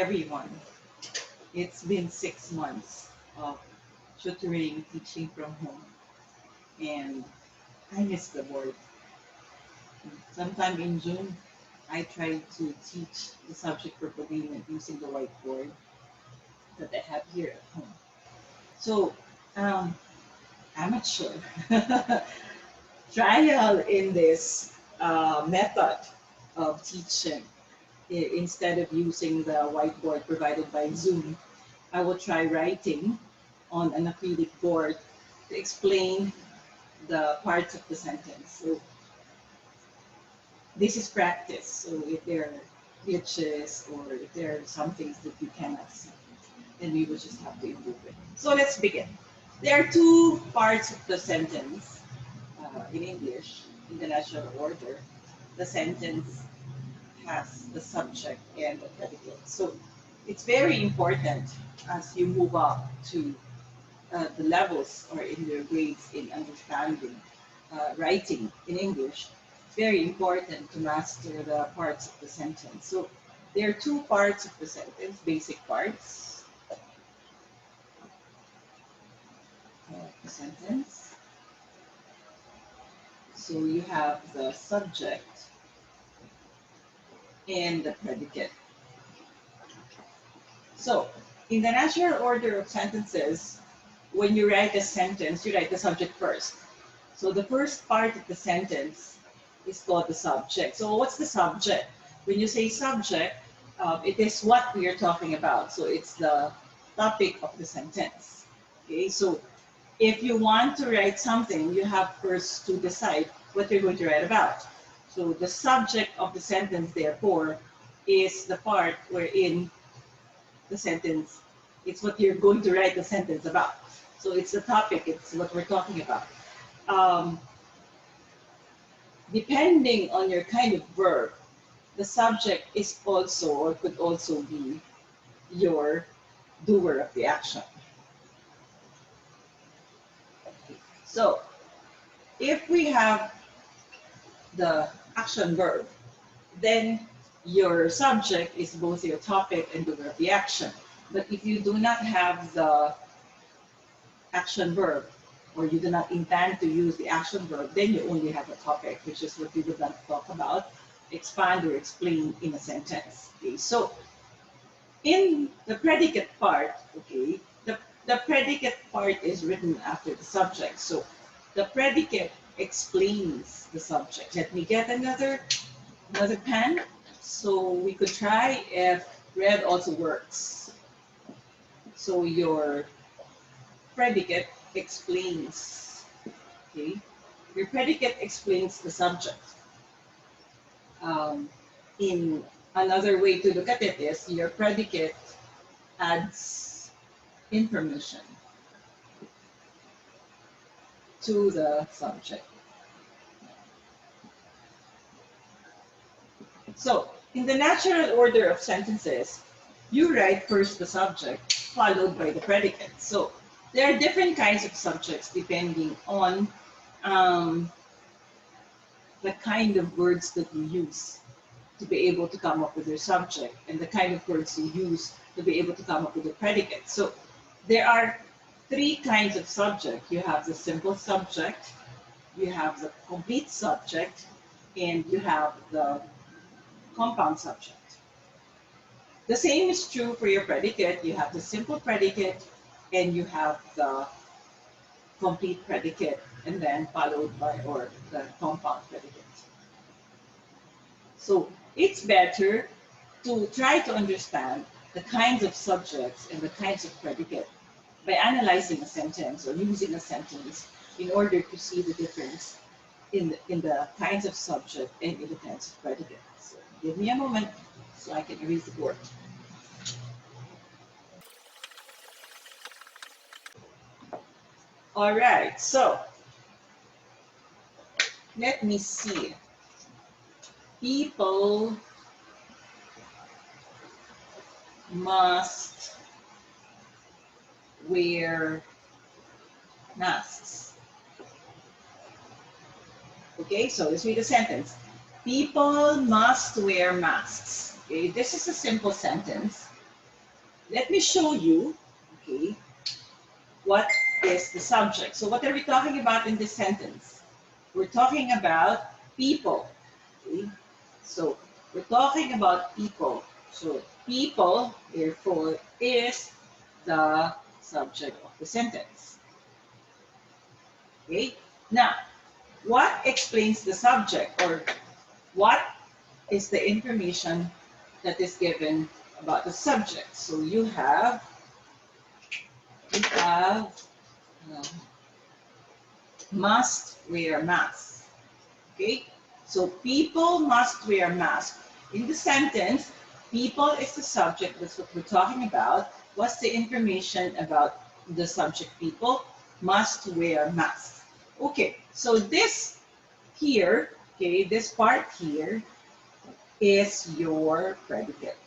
everyone. It's been 6 months of tutoring, teaching from home, and I miss the board. Sometime in June, I tried to teach the subject propaganda using the whiteboard that I have here at home. So, um, amateur trial in this method of teaching. Instead of using the whiteboard provided by Zoom, I will try writing on an acrylic board to explain the parts of the sentence. So this is practice. So if there are glitches or if there are some things that you cannot see, then we will just have to improve it. So let's begin. There are two parts of the sentence in English, in the natural order. The sentence has the subject and the predicate. So it's very important as you move up to the levels or in your grades in understanding writing in English. It's very important to master the parts of the sentence. So there are two parts of the sentence, basic parts of the sentence. So you have the subject and the predicate. So in the natural order of sentences, when you write a sentence, you write the subject first. So the first part of the sentence is called the subject. So what's the subject? When you say subject, it is what we are talking about. So it's the topic of the sentence. Okay, so if you want to write something, you have first to decide what you're going to write about. So the subject of the sentence, therefore, is the part wherein the sentence, it's what you're going to write the sentence about. So it's the topic, it's what we're talking about. Depending on your kind of verb, the subject is also or could also be your doer of the action. So if we have the action verb, then your subject is both your topic and doer of the action. But if you do not have the action verb, or you do not intend to use the action verb, then you only have a topic, which is what we would like to talk about, expand or explain in a sentence. Okay, so in the predicate part, okay, the predicate part is written after the subject. So the predicate explains the subject. Let me get another pen so we could try if red also works. So your predicate explains, okay? Your predicate explains the subject. In another way to look at it is your predicate adds information to the subject. So in the natural order of sentences, you write first the subject followed by the predicate. So there are different kinds of subjects depending on the kind of words that you use to be able to come up with your subject and the kind of words you use to be able to come up with a predicate. So there are three kinds of subject. You have the simple subject, you have the complete subject, and you have the compound subject. The same is true for your predicate. You have the simple predicate and you have the complete predicate and then followed by or the compound predicate. So it's better to try to understand the kinds of subjects and the kinds of predicate by analyzing a sentence or using a sentence in order to see the difference in the kinds of subject and in the kinds of predicate. So give me a moment so I can erase the board. All right, so let me see. People must wear masks. Okay, so let's read the sentence. People must wear masks. Okay, this is a simple sentence. let me show you, okay, what is the subject. So what are we talking about in this sentence? We're talking about people. Okay? So we're talking about people. So people, therefore, is the subject of the sentence. Okay? Now, what explains the subject, or what is the information that is given about the subject? So you have um, must wear masks. Okay? So people must wear masks. In the sentence, people is the subject, that's what we're talking about. What's the information about the subject people? Must wear masks. Okay, so this here, okay, this part here is your predicate.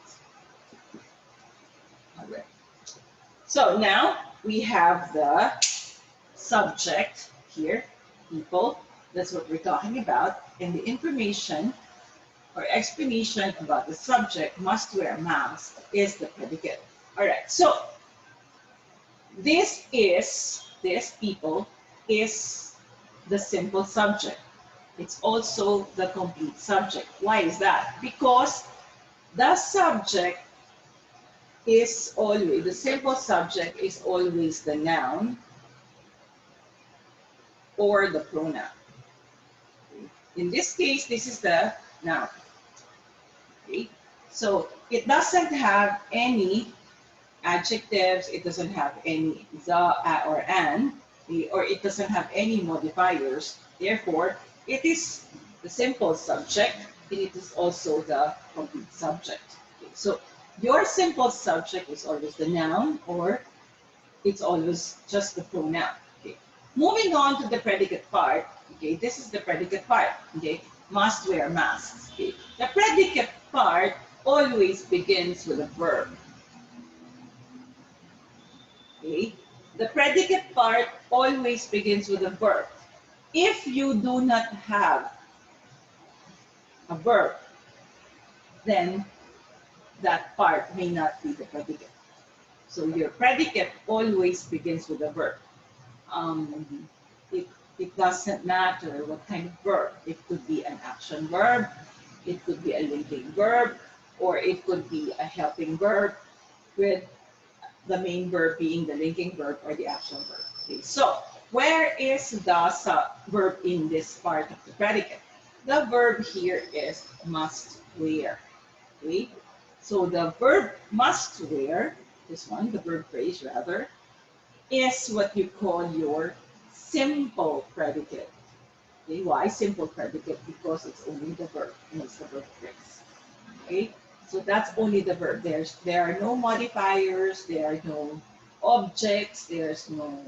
All right. So now we have the subject here, people. That's what we're talking about. And the information or explanation about the subject, must wear mask, is the predicate. All right. So this people is the simple subject. It's also the complete subject. Why is that? Because the subject is always, the simple subject is always the noun or the pronoun. In this case, this is the noun. Okay? So it doesn't have any adjectives, it doesn't have any the, or an, or it doesn't have any modifiers. Therefore, it is the simple subject, and it is also the complete subject. Okay? So your simple subject is always the noun, or it's always just the pronoun. Okay. Moving on to the predicate part. Okay, this is the predicate part. Okay, must wear masks. Okay, the predicate part always begins with a verb. Okay, the predicate part always begins with a verb. If you do not have a verb, then that part may not be the predicate. So your predicate always begins with a verb. It, it doesn't matter what kind of verb. It could be an action verb, it could be a linking verb, or it could be a helping verb with the main verb being the linking verb or the action verb. Okay, so where is the verb in this part of the predicate? The verb here is must wear. Okay, so the verb must wear, this one, the verb phrase rather, is what you call your simple predicate. Okay, why simple predicate? Because it's only the verb, and it's the verb phrase. Okay, so that's only the verb. There are no modifiers, there are no objects, there's no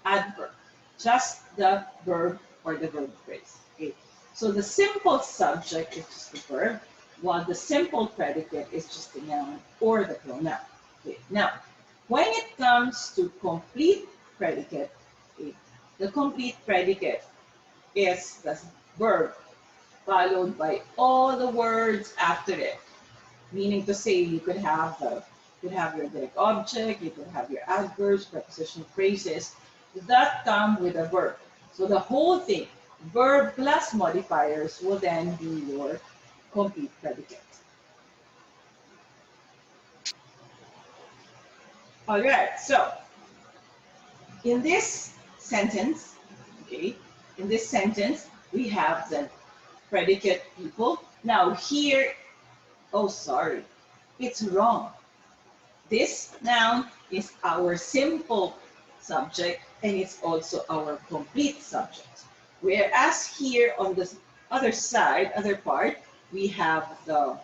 adverb, just the verb or the verb phrase. Okay, so the simple subject is just the verb, while the simple predicate is just the noun or the pronoun. Okay, now when it comes to complete predicate, okay, the complete predicate is the verb followed by all the words after it. Meaning to say, you could have your direct object, you could have your adverbs, prepositional phrases that come with a verb. So the whole thing, verb plus modifiers, will then be your complete predicate. All right, so in this sentence, okay, in this sentence, we have the predicate people. Now here, oh sorry, it's wrong. This noun is our simple subject, and it's also our complete subject. Whereas here on the other side, other part, we have the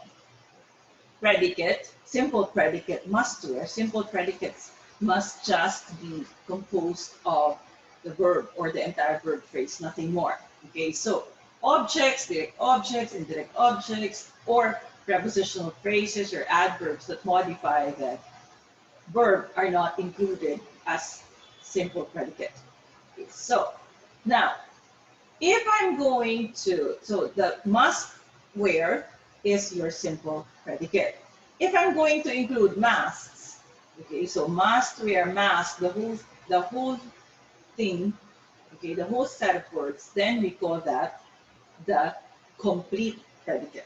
predicate, simple predicate must wear. Simple predicates must just be composed of the verb or the entire verb phrase, nothing more. Okay, so objects, direct objects, indirect objects, or prepositional phrases or adverbs that modify the verb are not included as simple predicate. Okay, so now, if I'm going to, so the must wear is your simple predicate. If I'm going to include masks, Okay, so must, where must, the whole thing, okay, the whole set of words, then we call that the complete predicate.